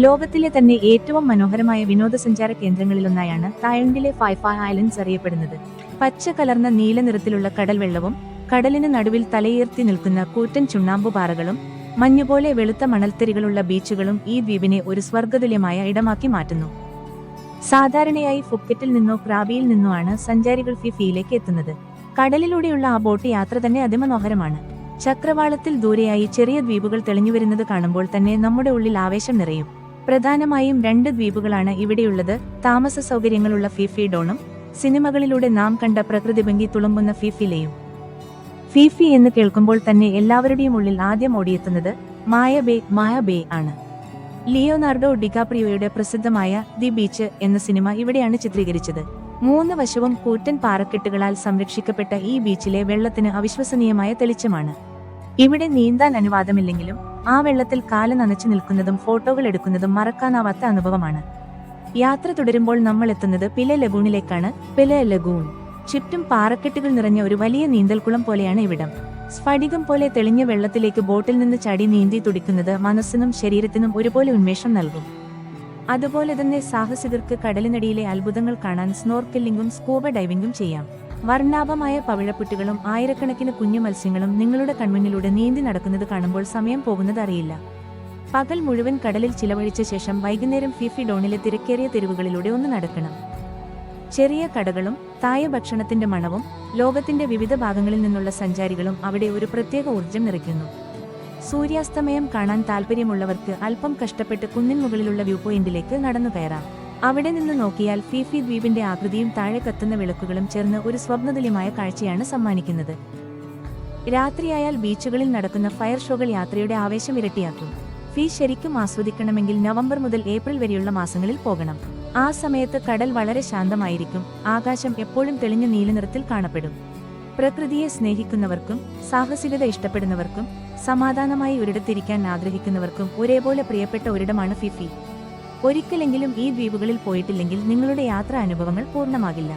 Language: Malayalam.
ലോകത്തിലെ തന്നെ ഏറ്റവും മനോഹരമായ വിനോദസഞ്ചാര കേന്ദ്രങ്ങളിലൊന്നായാണ് തായ്ലൻഡിലെ ഫൈഫ ഐലൻഡ്സ് അറിയപ്പെടുന്നത്. പച്ച കലർന്ന നീല നിറത്തിലുള്ള കടൽ വെള്ളവും കടലിന് നടുവിൽ തലയുയർത്തി നിൽക്കുന്ന കൂറ്റൻ ചുണ്ണാമ്പുപാറകളും മഞ്ഞുപോലെ വെളുത്ത മണൽത്തരികളുള്ള ബീച്ചുകളും ഈ ദ്വീപിനെ ഒരു സ്വർഗതുല്യമായ ഇടമാക്കി മാറ്റുന്നു. സാധാരണയായി ഫുക്കറ്റിൽ നിന്നോ ക്രാബിയിൽ നിന്നോ ആണ് സഞ്ചാരികൾ ഫിഫിയിലേക്ക് എത്തുന്നത്. കടലിലൂടെയുള്ള ആ ബോട്ട് യാത്ര തന്നെ അതിമനോഹരമാണ്. ചക്രവാളത്തിൽ ദൂരെയായി ചെറിയ ദ്വീപുകൾ തെളിഞ്ഞുവരുന്നത് കാണുമ്പോൾ തന്നെ നമ്മുടെ ഉള്ളിൽ ആവേശം നിറയും. പ്രധാനമായും 2 ദ്വീപുകളാണ് ഇവിടെയുള്ളത്. താമസ സൗകര്യങ്ങളുള്ള ഫിഫി ഡോണും സിനിമകളിലൂടെ നാം കണ്ട പ്രകൃതിഭംഗി തുളുമ്പുന്ന ഫിഫിലെയും. ഫിഫി എന്ന് കേൾക്കുമ്പോൾ തന്നെ എല്ലാവരുടെയും ഉള്ളിൽ ആദ്യം ഓടിയെത്തുന്നത് മായ ബേ ആണ്. ലിയോനാർഡോ ഡികാപ്രിയോയുടെ പ്രസിദ്ധമായ ദി ബീച്ച് എന്ന സിനിമ ഇവിടെയാണ് ചിത്രീകരിച്ചത്. 3 വശവും കൂറ്റൻ പാറക്കെട്ടുകളാൽ സംരക്ഷിക്കപ്പെട്ട ഈ ബീച്ചിലെ വെള്ളത്തിന് അവിശ്വസനീയമായ തെളിച്ചമാണ്. ഇവിടെ നീന്താൻ അനുവാദമില്ലെങ്കിലും ആ വെള്ളത്തിൽ കാല് നനച്ചു നിൽക്കുന്നതും ഫോട്ടോകൾ എടുക്കുന്നതും മറക്കാനാവാത്ത അനുഭവമാണ്. യാത്ര തുടരുമ്പോൾ നമ്മൾ എത്തുന്നത് പിലെ ലഗൂണിലേക്കാണ്. പിലെ ലഗൂൺ ചുറ്റും പാറക്കെട്ടുകൾ നിറഞ്ഞ ഒരു വലിയ നീന്തൽക്കുളം പോലെയാണ് ഇവിടം. സ്ഫടികം പോലെ തെളിഞ്ഞ വെള്ളത്തിലേക്ക് ബോട്ടിൽ നിന്ന് ചാടി നീന്തി തുടിക്കുന്നത് മനസ്സിനും ശരീരത്തിനും ഒരുപോലെ ഉന്മേഷം നൽകും. അതുപോലെ തന്നെ സാഹസികർക്ക് കടലിനടിയിലെ അത്ഭുതങ്ങൾ കാണാൻ സ്നോർക്കെല്ലിംഗും സ്കൂബ ഡൈവിംഗും ചെയ്യാം. വർണ്ണാഭമായ പവിഴപ്പുറ്റുകളും ആയിരക്കണക്കിന് കുഞ്ഞു മത്സ്യങ്ങളും നിങ്ങളുടെ കൺമുന്നിലൂടെ നീന്തി നടക്കുന്നത് കാണുമ്പോൾ സമയം പോകുന്നത് അറിയില്ല. പകൽ മുഴുവൻ കടലിൽ ചിലവഴിച്ച ശേഷം വൈകുന്നേരം ഫിഫി ഡോണിലെ തിരക്കേറിയ തെരുവുകളിലൂടെ ഒന്ന് നടക്കണം. ചെറിയ കടകളും തായ ഭക്ഷണത്തിന്റെ മണവും ലോകത്തിന്റെ വിവിധ ഭാഗങ്ങളിൽ നിന്നുള്ള സഞ്ചാരികളും അവിടെ ഒരു പ്രത്യേക ഊർജ്ജം നിറയ്ക്കുന്നു. സൂര്യാസ്തമയം കാണാൻ താല്പര്യമുള്ളവർക്ക് അല്പം കഷ്ടപ്പെട്ട് കുന്നിൻ മുകളിലുള്ള വ്യൂ പോയിന്റിലേക്ക് നടന്നു കയറാം. അവിടെ നിന്ന് നോക്കിയാൽ ഫിഫി ദ്വീപിന്റെ ആകൃതിയും താഴെ കത്തുന്ന വിളക്കുകളും ചേർന്ന് ഒരു സ്വപ്നതുല്യമായ കാഴ്ചയാണ് സമ്മാനിക്കുന്നത്. രാത്രിയായാൽ ബീച്ചുകളിൽ നടക്കുന്ന ഫയർ ഷോകൾ യാത്രയുടെ ആവേശം ഇരട്ടിയാക്കും. ശരിക്കും ആസ്വദിക്കണമെങ്കിൽ നവംബർ മുതൽ ഏപ്രിൽ വരെയുള്ള മാസങ്ങളിൽ പോകണം. ആ സമയത്ത് കടൽ വളരെ ശാന്തമായിരിക്കും. ആകാശം എപ്പോഴും തെളിഞ്ഞ നീലനിറത്തിൽ കാണപ്പെടും. പ്രകൃതിയെ സ്നേഹിക്കുന്നവർക്കും സാഹസികത ഇഷ്ടപ്പെടുന്നവർക്കും സമാധാനമായി ഒരിടത്തിരിക്കാൻ ആഗ്രഹിക്കുന്നവർക്കും ഒരേപോലെ പ്രിയപ്പെട്ട ഒരിടമാണ് ഫിഫി. ഒരിക്കലെങ്കിലും ഈ ദ്വീപുകളിൽ പോയിട്ടില്ലെങ്കിൽ നിങ്ങളുടെ യാത്രാ അനുഭവങ്ങൾ പൂർണ്ണമാകില്ല.